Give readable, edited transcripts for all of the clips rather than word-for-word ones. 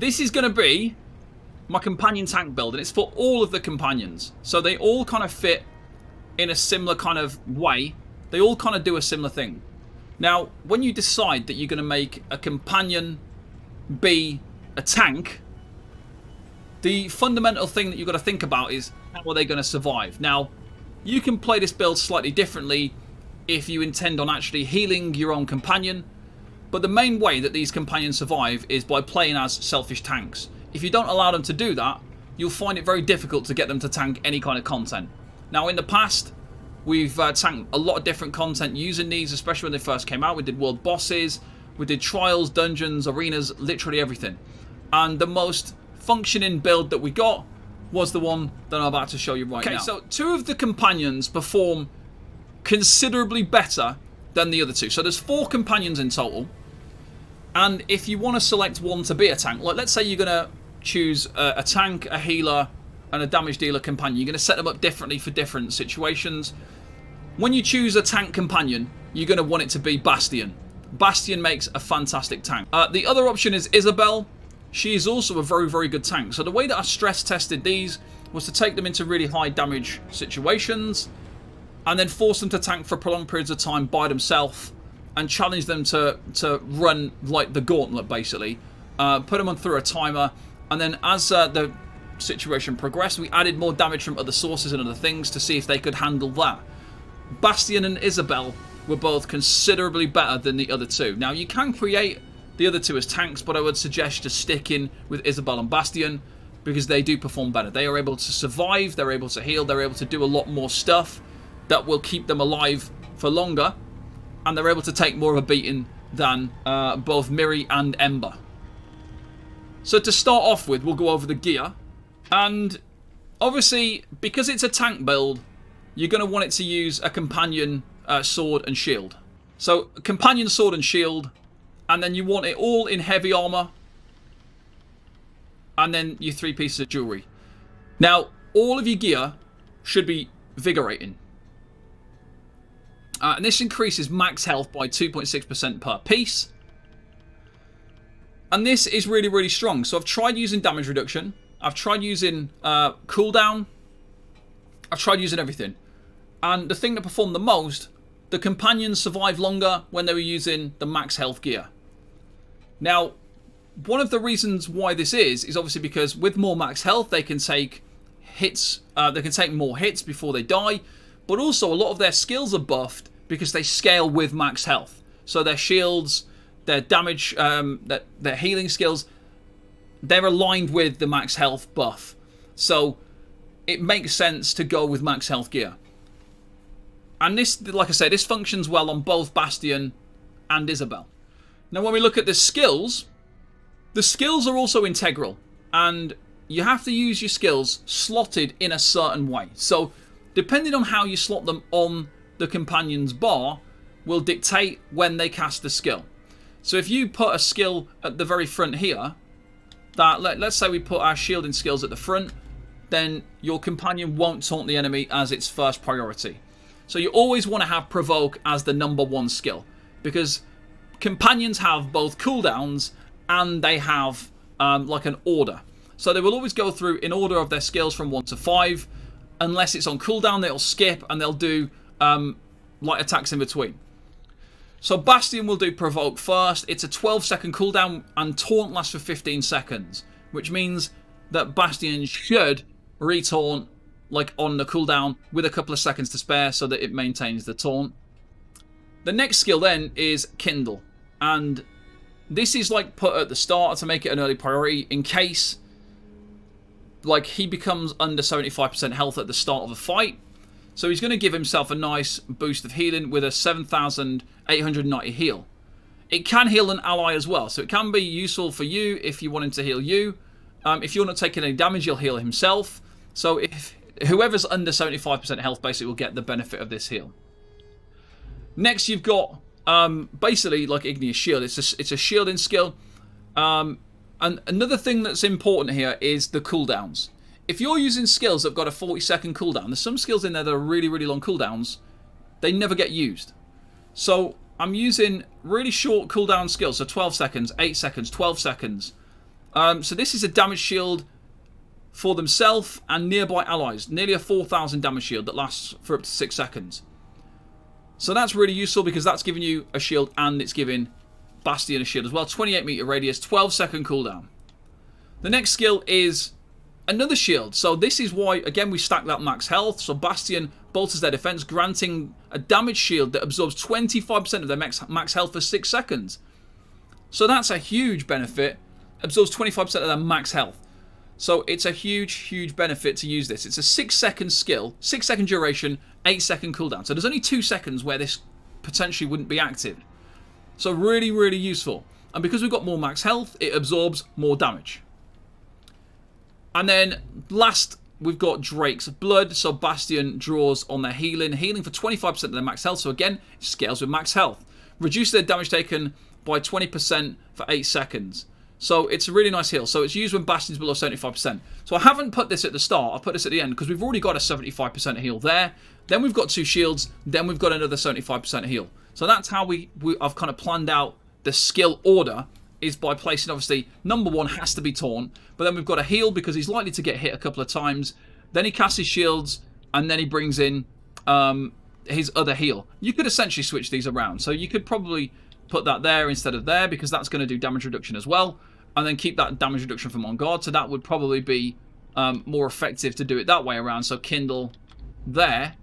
this is going to be my companion tank build, and it's for all of the companions. So they all kind of fit in a similar kind of way. They all kind of do a similar thing. Now, when you decide that you're going to make a companion be a tank, the fundamental thing that you've got to think about is how are they going to survive. Now, you can play this build slightly differently if you intend on actually healing your own companion, but the main way that these companions survive is by playing as selfish tanks. If you don't allow them to do that, you'll find it very difficult to get them to tank any kind of content. Now, in the past, we've tanked a lot of different content using these, especially when they first came out. We did world bosses, we did trials, dungeons, arenas, literally everything. And the most functioning build that we got was the one that I'm about to show you right now. Okay, so 2 of the companions perform considerably better than the other 2. So there's 4 companions in total. And if you want to select one to be a tank, like let's say you're going to choose a tank, a healer, and a damage dealer companion. You're going to set them up differently for different situations. When you choose a tank companion, you're going to want it to be Bastian. Bastian makes a fantastic tank. The other option is Isobel. She is also a very, very good tank. So the way that I stress tested these was to take them into really high damage situations and then force them to tank for prolonged periods of time by themselves and challenge them to run like the gauntlet, basically. Put them on through a timer, and then as the situation progressed, we added more damage from other sources and other things to see if they could handle that. Bastian and Isobel were both considerably better than the other 2. Now, you can create the other 2 as tanks, but I would suggest just sticking with Isobel and Bastian because they do perform better. They are able to survive, they're able to heal, they're able to do a lot more stuff that will keep them alive for longer, and they're able to take more of a beating than both Mirri and Ember. So to start off with, we'll go over the gear. And obviously, because it's a tank build, you're going to want it to use a companion sword and shield. So, companion sword and shield, and then you want it all in heavy armor, and then your 3 pieces of jewelry. Now, all of your gear should be vigorating. And this increases max health by 2.6% per piece. And this is really, really strong. So I've tried using damage reduction. I've tried using cooldown. I've tried using everything. And the thing that performed the most, the companions survived longer when they were using the max health gear. Now, one of the reasons why this is obviously because with more max health, they can take hits. They can take more hits before they die. But also, a lot of their skills are buffed because they scale with max health. So their shields, their damage, their healing skills, they're aligned with the max health buff. So it makes sense to go with max health gear. And this, like I say, this functions well on both Bastian and Isobel. Now when we look at the skills are also integral. And you have to use your skills slotted in a certain way. So depending on how you slot them on the companion's bar will dictate when they cast the skill. So if you put a skill at the very front here, that let's say we put our shielding skills at the front, then your companion won't taunt the enemy as its first priority. So you always want to have provoke as the #1 skill, because companions have both cooldowns and they have like an order. So they will always go through in order of their skills from 1 to 5. Unless it's on cooldown, they'll skip and they'll do light attacks in between. So Bastian will do provoke first. It's a 12-second cooldown and taunt lasts for 15 seconds, which means that Bastian should retaunt like on the cooldown with a couple of seconds to spare so that it maintains the taunt. The next skill then is Kindle, and this is like put at the start to make it an early priority in case like he becomes under 75% health at the start of a fight. So he's going to give himself a nice boost of healing with a 7,890 heal. It can heal an ally as well, so it can be useful for you if you want him to heal you. If you're not taking any damage, he'll heal himself. So if whoever's under 75% health basically will get the benefit of this heal. Next you've got basically like Igneous Shield. It's a shielding skill. And another thing that's important here is the cooldowns. If you're using skills that have got a 40-second cooldown, there's some skills in there that are really, really long cooldowns. They never get used. So I'm using really short cooldown skills, so 12 seconds, 8 seconds, 12 seconds. So this is a damage shield for themselves and nearby allies. Nearly a 4,000 damage shield that lasts for up to 6 seconds. So that's really useful because that's giving you a shield and it's giving Bastian a shield as well. 28 meter radius, 12 second cooldown. The next skill is another shield. So this is why, again, we stack that max health. So Bastian bolsters their defense, granting a damage shield that absorbs 25% of their max health for 6 seconds. So that's a huge benefit. Absorbs 25% of their max health. So it's a huge, huge benefit to use this. It's a 6 second skill, 6 second duration, 8 second cooldown. So there's only 2 seconds where this potentially wouldn't be active. So really, really useful. And because we've got more max health, it absorbs more damage. And then last, we've got Drake's Blood. So Bastian draws on their healing. Healing for 25% of their max health. So again, it scales with max health. Reduce their damage taken by 20% for 8 seconds. So it's a really nice heal. So it's used when Bastion's below 75%. So I haven't put this at the start. I've put this at the end because we've already got a 75% heal there. Then we've got 2 shields. Then we've got another 75% heal. So that's how I've kind of planned out the skill order, is by placing, obviously, number 1 has to be Taunt. But then we've got a heal because he's likely to get hit a couple of times. Then he casts his shields. And then he brings in his other heal. You could essentially switch these around. So you could probably put that there instead of there because that's going to do damage reduction as well. And then keep that damage reduction from on guard. So that would probably be more effective to do it that way around. So Kindle there.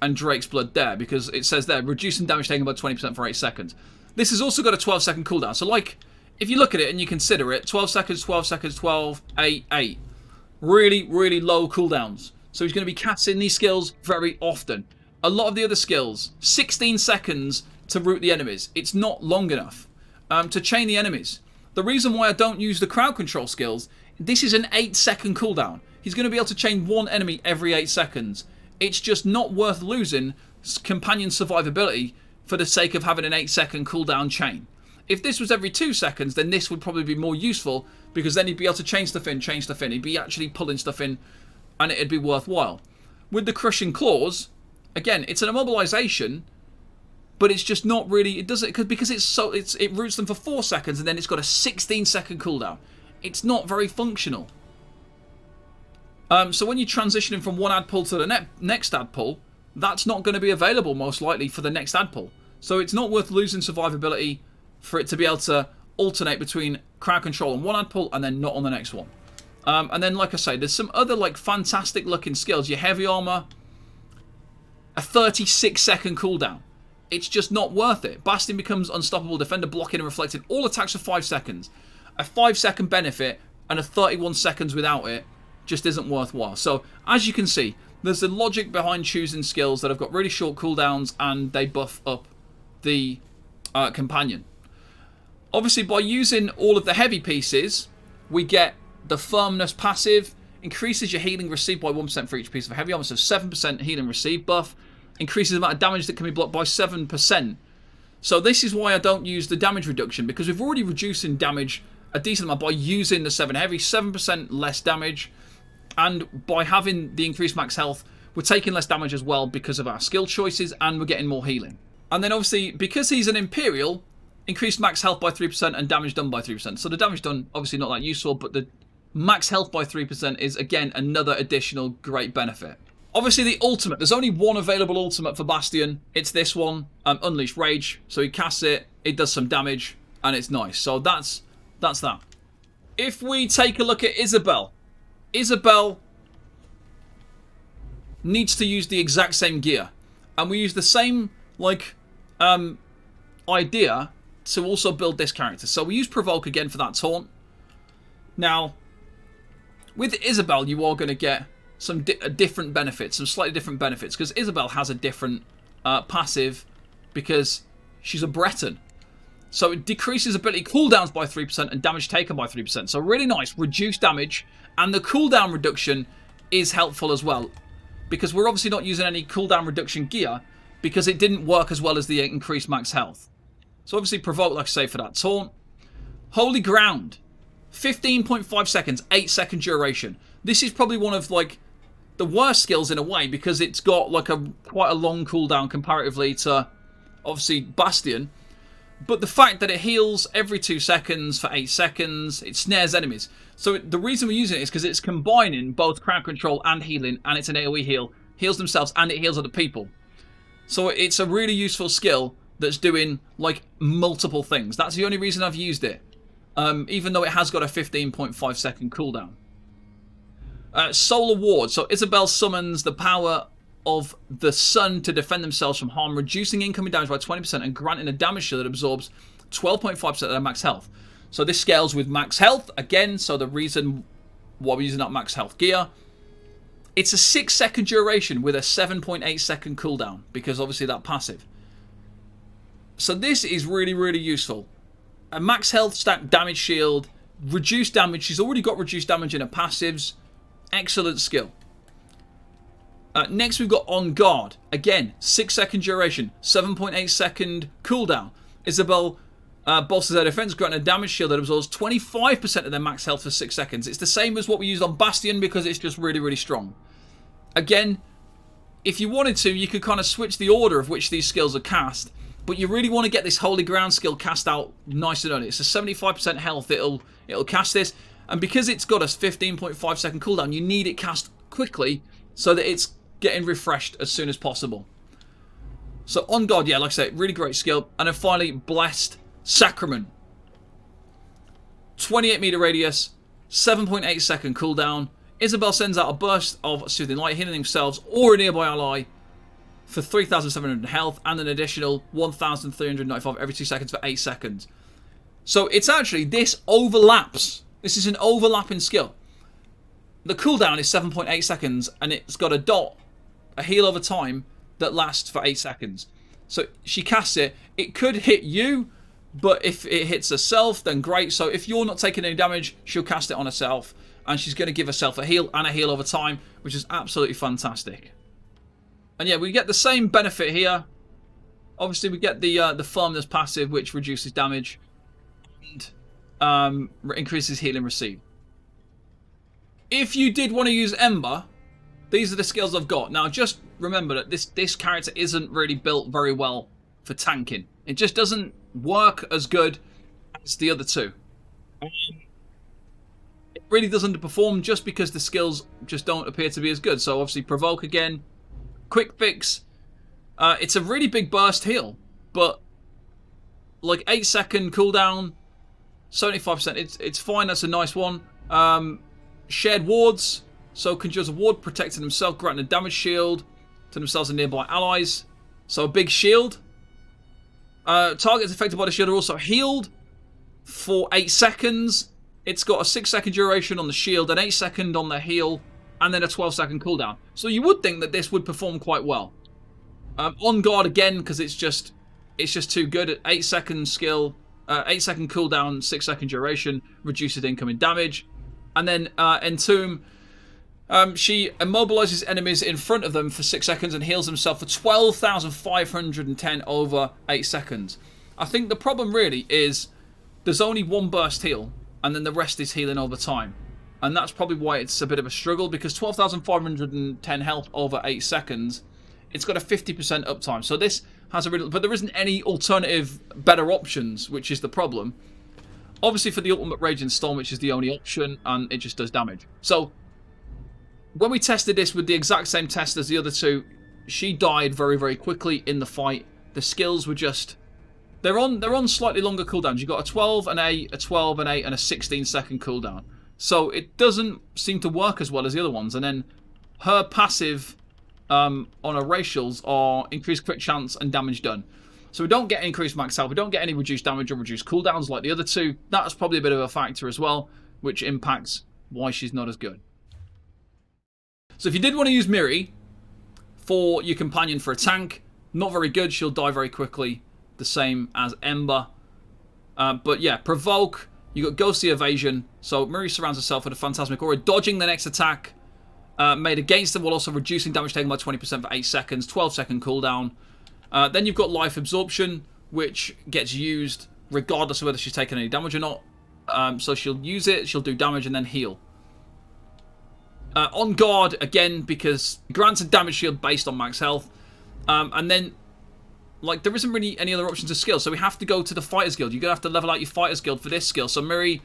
And Drake's Blood there. Because it says there, reducing damage taken by 20% for 8 seconds. This has also got a 12 second cooldown. So like, if you look at it and you consider it, 12 seconds, 12 seconds, 12, 8, 8. Really, really low cooldowns. So he's going to be casting these skills very often. A lot of the other skills, 16 seconds to root the enemies. It's not long enough. To chain the enemies. The reason why I don't use the crowd control skills, this is an 8 second cooldown. He's going to be able to chain 1 enemy every 8 seconds. It's just not worth losing companion survivability for the sake of having an 8 second cooldown chain. If this was every 2 seconds, then this would probably be more useful because then he'd be able to chain stuff in. He'd be actually pulling stuff in and it'd be worthwhile. With the crushing claws, again, it's an immobilization. But it's just not really, it doesn't, because it roots them for 4 seconds and then it's got a 16 second cooldown. It's not very functional. So when you're transitioning from one ad pull to the next ad pull, that's not going to be available most likely for the next ad pull. So it's not worth losing survivability for it to be able to alternate between crowd control on one ad pull and then not on the next one. And then, like I say, there's some other like fantastic looking skills. Your heavy armor, a 36 second cooldown. It's just not worth it. Bastian becomes unstoppable defender, blocking and reflecting all attacks for 5 seconds. A 5 second benefit and a 31 seconds without it just isn't worthwhile. So, as you can see, there's the logic behind choosing skills that have got really short cooldowns and they buff up the companion. Obviously, by using all of the heavy pieces, we get the firmness passive, increases your healing received by 1% for each piece of heavy armor, so 7% healing received buff. Increases the amount of damage that can be blocked by 7%. So this is why I don't use the damage reduction, because we've already reducing damage a decent amount by using the 7 heavy, 7% less damage, and by having the increased max health, we're taking less damage as well because of our skill choices, and we're getting more healing. And then obviously, because he's an Imperial, increased max health by 3% and damage done by 3%. So the damage done, obviously not that useful, but the max health by 3% is, again, another additional great benefit. Obviously, the ultimate. There's only one available ultimate for Bastian. It's this one, Unleash Rage. So he casts it, it does some damage, and it's nice. So that's that. If we take a look at Isobel, Isobel needs to use the exact same gear, and we use the same idea to also build this character. So we use Provoke again for that taunt. Now, with Isobel, you are going to get some different benefits, some slightly different benefits, because Isobel has a different passive because she's a Breton. So it decreases ability cooldowns by 3% and damage taken by 3%. So really nice, reduced damage, and the cooldown reduction is helpful as well, because we're obviously not using any cooldown reduction gear because it didn't work as well as the increased max health. So obviously Provoke, like I say, for that taunt. Holy Ground, 15.5 seconds, 8 second duration. This is probably one of the worst skills in a way, because it's got quite a long cooldown comparatively to obviously Bastian. But the fact that it heals every 2 seconds for 8 seconds, it snares enemies. So the reason we're using it is because it's combining both crowd control and healing, and it's an AoE heal. Heals themselves and it heals other people. So it's a really useful skill that's doing like multiple things. That's the only reason I've used it. Even though it has got a 15.5 second cooldown. Solar Ward. So Isobel summons the power of the sun to defend themselves from harm, reducing incoming damage by 20% and granting a damage shield that absorbs 12.5% of their max health. So this scales with max health again. So the reason why we're using that max health gear. It's a 6 second duration with a 7.8 second cooldown, because obviously that passive. So this is really, really useful. A max health stack damage shield, reduced damage. She's already got reduced damage in her passives. Excellent skill. Next we've got On Guard. Again, 6 second duration, 7.8 second cooldown. Isobel bolsters their defense, granting a damage shield that absorbs 25% of their max health for 6 seconds. It's the same as what we used on Bastian because it's just really, really strong. Again, if you wanted to, you could kind of switch the order of which these skills are cast, but you really want to get this Holy Ground skill cast out nice and early. It's a 75% health, it'll cast this, and because it's got a 15.5 second cooldown, you need it cast quickly so that it's getting refreshed as soon as possible. So On Guard, yeah, like I said, really great skill. And then finally, Blessed Sacrament. 28 meter radius, 7.8 second cooldown. Isobel sends out a burst of soothing light, healing themselves or a nearby ally for 3,700 health and an additional 1,395 every 2 seconds for 8 seconds. So it's actually, this overlaps. This is an overlapping skill. The cooldown is 7.8 seconds and it's got a dot, a heal over time that lasts for 8 seconds. So she casts it. It could hit you, but if it hits herself, then great. So if you're not taking any damage, she'll cast it on herself. And she's going to give herself a heal and a heal over time, which is absolutely fantastic. And yeah, we get the same benefit here. Obviously, we get the firmness passive, which reduces damage and increases healing received. If you did want to use Ember, these are the skills I've got. Now, just remember that this character isn't really built very well for tanking. It just doesn't work as good as the other two. It really does underperform just because the skills just don't appear to be as good. So obviously Provoke again, Quick Fix. It's a really big burst heal, but like 8 second cooldown, 75%. It's fine. That's a nice one. Shared wards, so conjures a ward protecting himself, granting a damage shield to themselves and nearby allies. So a big shield. Targets affected by the shield are also healed for 8 seconds. It's got a 6 second duration on the shield, an 8 second on the heal, and then a 12 second cooldown. So you would think that this would perform quite well. On Guard again, because it's just too good. 8 second skill, 8 second cooldown, 6 second duration, reduces incoming damage. And then Entomb, she immobilizes enemies in front of them for 6 seconds and heals himself for 12,510 over 8 seconds. I think the problem really is there's only one burst heal, and then the rest is healing over time. And that's probably why it's a bit of a struggle, because 12,510 health over 8 seconds, it's got a 50% uptime. So this has a really... But there isn't any alternative better options, which is the problem. Obviously for the Ultimate Raging Storm, which is the only option, and it just does damage. So when we tested this with the exact same test as the other two, she died very, very quickly in the fight. The skills were just... They're on slightly longer cooldowns. You've got a 12, an 8, a 12, an 8, and a 16 second cooldown. So it doesn't seem to work as well as the other ones. And then her passive on her racials are increased crit chance and damage done. So we don't get increased max health. We don't get any reduced damage or reduced cooldowns like the other two. That's probably a bit of a factor as well, which impacts why she's not as good. So if you did want to use Mirri for your companion for a tank, not very good. She'll die very quickly. The same as Ember. But yeah, Provoke. You got Ghostly Evasion. So Mirri surrounds herself with a Phantasmic Aura, dodging the next attack made against them while also reducing damage taken by 20% for 8 seconds. 12 second cooldown. Then you've got Life Absorption, which gets used regardless of whether she's taken any damage or not. So she'll use it, she'll do damage and then heal. On Guard, again, because it grants a damage shield based on max health. And then like, there isn't really any other options of skill. So we have to go to the Fighters Guild. You're going to have to level out your Fighters Guild for this skill. So Mirri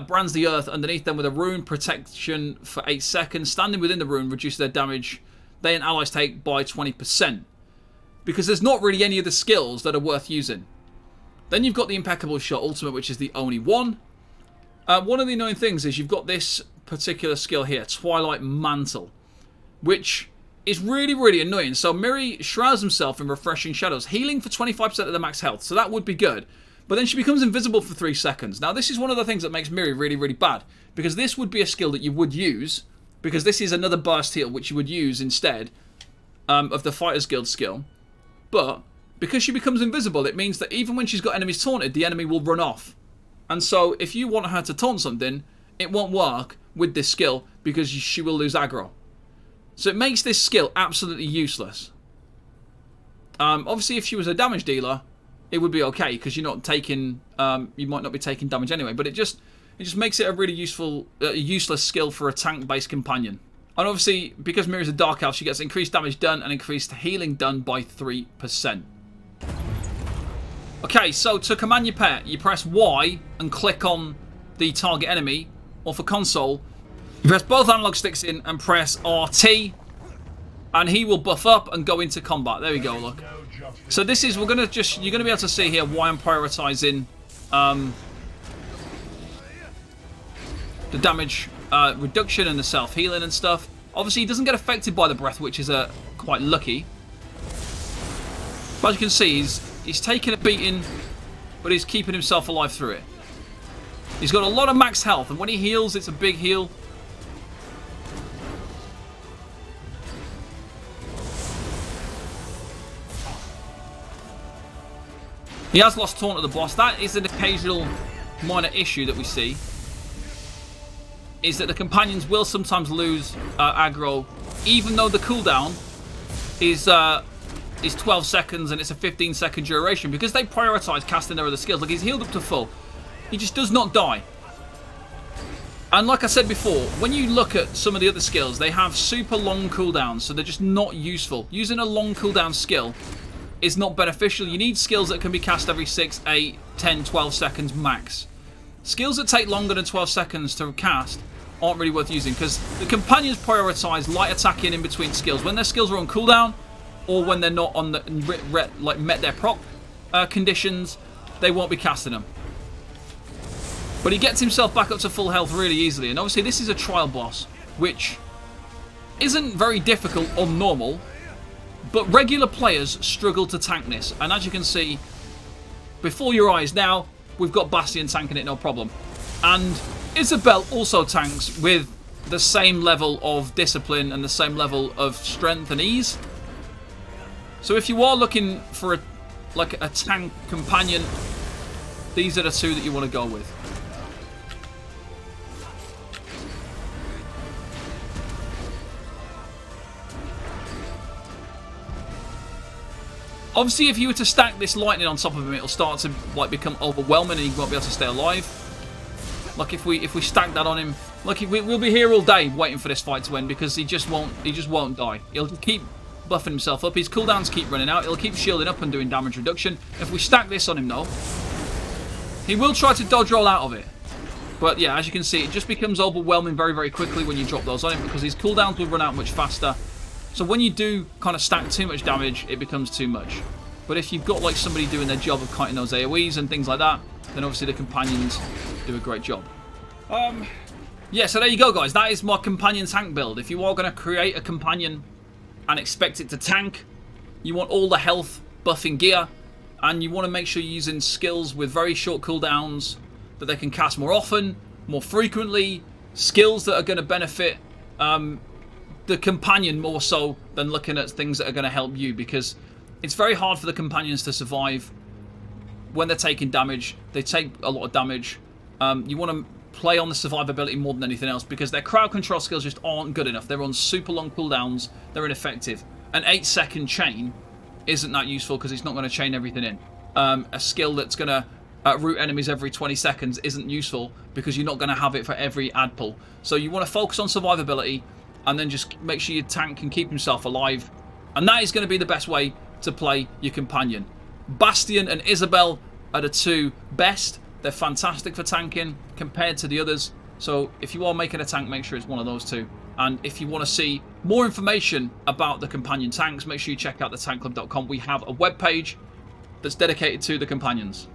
brands the earth underneath them with a rune protection for 8 seconds. Standing within the rune reduces their damage they and allies take by 20%. Because there's not really any of the skills that are worth using. Then you've got the Impeccable Shot Ultimate, which is the only one. One of the annoying things is you've got this particular skill here, Twilight Mantle, which is really, really annoying. So Mirri shrouds himself in refreshing shadows, healing for 25% of the max health, so that would be good. But then she becomes invisible for 3 seconds. Now, this is one of the things that makes Mirri really, really bad, because this would be a skill that you would use, because this is another burst heal, which you would use instead of the Fighters Guild skill. But because she becomes invisible, it means that even when she's got enemies taunted, the enemy will run off. And so if you want her to taunt something, it won't work with this skill because she will lose aggro. So it makes this skill absolutely useless. Obviously, if she was a damage dealer, it would be okay because you're not taking, you might not be taking damage anyway. But it just makes it a really useful, useless skill for a tank-based companion. And obviously, because Mirri's a Dark Elf, she gets increased damage done and increased healing done by 3%. Okay, so to command your pet, you press Y and click on the target enemy, or for console, you press both analog sticks in and press RT, and he will buff up and go into combat. There we go, look. So this is, you're going to be able to see here why I'm prioritizing the damage reduction and the self-healing and stuff. Obviously, he doesn't get affected by the breath, which is quite lucky. But as you can see, he's taking a beating, but he's keeping himself alive through it. He's got a lot of max health, and when he heals, it's a big heal. He has lost taunt to the boss. That is an occasional minor issue that we see. Is that the companions will sometimes lose aggro, even though the cooldown is 12 seconds and it's a 15-second duration, because they prioritize casting their other skills. Like, he's healed up to full. He just does not die. And like I said before, when you look at some of the other skills, they have super long cooldowns, so they're just not useful. Using a long cooldown skill is not beneficial. You need skills that can be cast every 6, 8, 10, 12 seconds max. Skills that take longer than 12 seconds to cast aren't really worth using, because the companions prioritize light attacking in between skills. When their skills are on cooldown, or when they're not on the like met their proc conditions, they won't be casting them. But he gets himself back up to full health really easily. And obviously this is a trial boss, which isn't very difficult on normal, but regular players struggle to tank this. And as you can see before your eyes now, we've got Bastian tanking it no problem. And Isobel also tanks with the same level of discipline and the same level of strength and ease. So if you are looking for a tank companion, these are the two that you want to go with. Obviously, if you were to stack this lightning on top of him, it'll start to like become overwhelming and he won't be able to stay alive. Like if we stack that on him, like we'll be here all day waiting for this fight to end, because he just won't die. He'll keep buffing himself up. His cooldowns keep running out. He'll keep shielding up and doing damage reduction. If we stack this on him though, he will try to dodge roll out of it. But yeah, as you can see, it just becomes overwhelming very, very quickly when you drop those on him, because his cooldowns will run out much faster. So when you do kind of stack too much damage, it becomes too much. But if you've got like somebody doing their job of kiting those AoEs and things like that, then obviously the companions do a great job. Yeah, so there you go, guys. That is my companion tank build. If you are going to create a companion and expect it to tank, you want all the health buffing gear, and you want to make sure you're using skills with very short cooldowns that they can cast more often, more frequently, skills that are going to benefit the companion more so than looking at things that are going to help you, because it's very hard for the companions to survive when they're taking damage. They take a lot of damage. You want to play on the survivability more than anything else, because their crowd control skills just aren't good enough. They're on super long cooldowns. They're ineffective. An 8-second chain isn't that useful because it's not going to chain everything in. A skill that's going to root enemies every 20 seconds isn't useful because you're not going to have it for every ad pull. So you want to focus on survivability and then just make sure your tank can keep himself alive. And that is going to be the best way to play your companion. Bastian and Isobel are the two best. They're fantastic for tanking compared to the others. So if you are making a tank, make sure it's one of those two. And if you want to see more information about the companion tanks, make sure you check out thetankclub.com. We have a webpage that's dedicated to the companions.